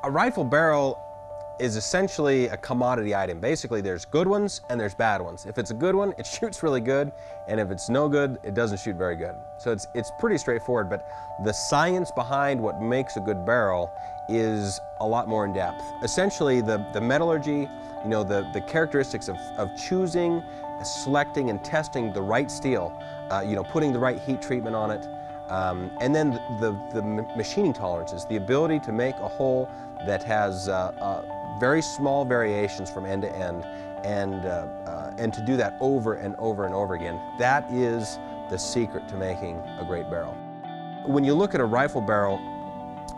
A rifle barrel is essentially a commodity item. Basically, there's good ones and there's bad ones. If it's a good one, it shoots really good, and if it's no good, it doesn't shoot very good. So it's pretty straightforward, but the science behind what makes a good barrel is a lot more in depth. Essentially, the metallurgy, you know, the characteristics of choosing, selecting, and testing the right steel, you know, putting the right heat treatment on it, and then the machining tolerances, the ability to make a hole that has very small variations from end to end, and to do that over and over and over again. That is the secret to making a great barrel. When you look at a rifle barrel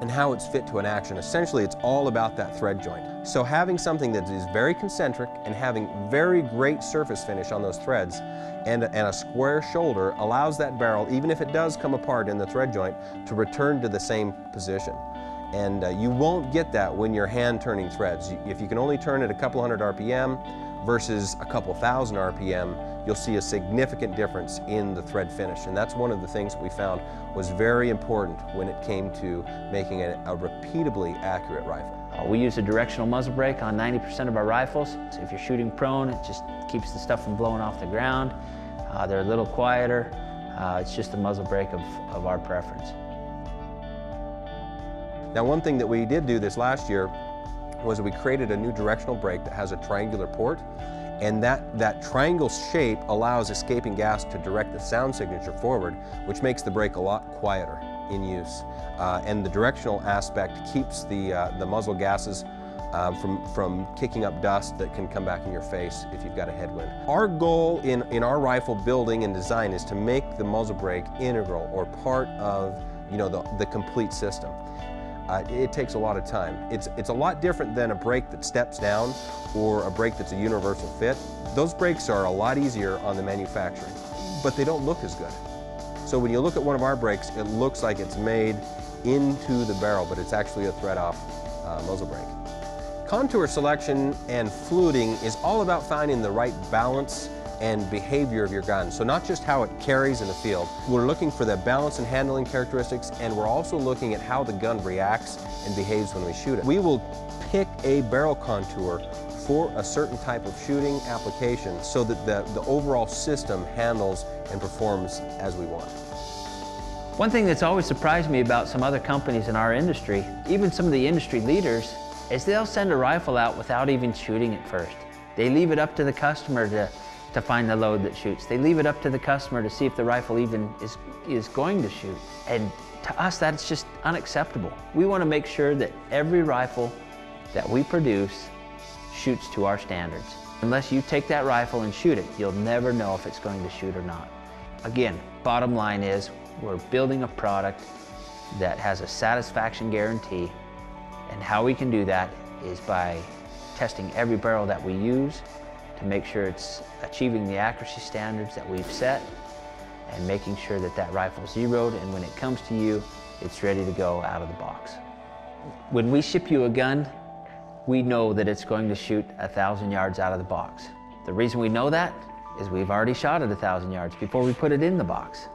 and how it's fit to an action, essentially it's all about that thread joint. So having something that is very concentric and having very great surface finish on those threads and a square shoulder allows that barrel, even if it does come apart in the thread joint, to return to the same position. And you won't get that when you're hand turning threads. If you can only turn it a couple hundred RPM versus a couple thousand RPM, you'll see a significant difference in the thread finish. And that's one of the things that we found was very important when it came to making a repeatably accurate rifle. We use a directional muzzle brake on 90% of our rifles. So if you're shooting prone, it just keeps the stuff from blowing off the ground. They're a little quieter. It's just a muzzle brake of our preference. Now, one thing that we did do this last year was we created a new directional brake that has a triangular port, and that triangle shape allows escaping gas to direct the sound signature forward, which makes the brake a lot quieter in use. And the directional aspect keeps the muzzle gases from kicking up dust that can come back in your face if you've got a headwind. Our goal in our rifle building and design is to make the muzzle brake integral or part of, you know, the complete system. It takes a lot of time. It's a lot different than a brake that steps down or a brake that's a universal fit. Those brakes are a lot easier on the manufacturing, but they don't look as good. So when you look at one of our brakes, it looks like it's made into the barrel, but it's actually a thread-off muzzle brake. Contour selection and fluting is all about finding the right balance and behavior of your gun. So not just how it carries in the field. We're looking for the balance and handling characteristics, and we're also looking at how the gun reacts and behaves when we shoot it. We will pick a barrel contour for a certain type of shooting application so that the overall system handles and performs as we want. One thing that's always surprised me about some other companies in our industry, even some of the industry leaders, is they'll send a rifle out without even shooting it first. They leave it up to the customer to find the load that shoots. They leave it up to the customer to see if the rifle even is going to shoot. And to us, that's just unacceptable. We want to make sure that every rifle that we produce shoots to our standards. Unless you take that rifle and shoot it, you'll never know if it's going to shoot or not. Again, bottom line is we're building a product that has a satisfaction guarantee, and how we can do that is by testing every barrel that we use to make sure it's achieving the accuracy standards that we've set, and making sure that that rifle's zeroed, and when it comes to you, it's ready to go out of the box. When we ship you a gun, we know that it's going to shoot 1,000 yards out of the box. The reason we know that is we've already shot it 1,000 yards before we put it in the box.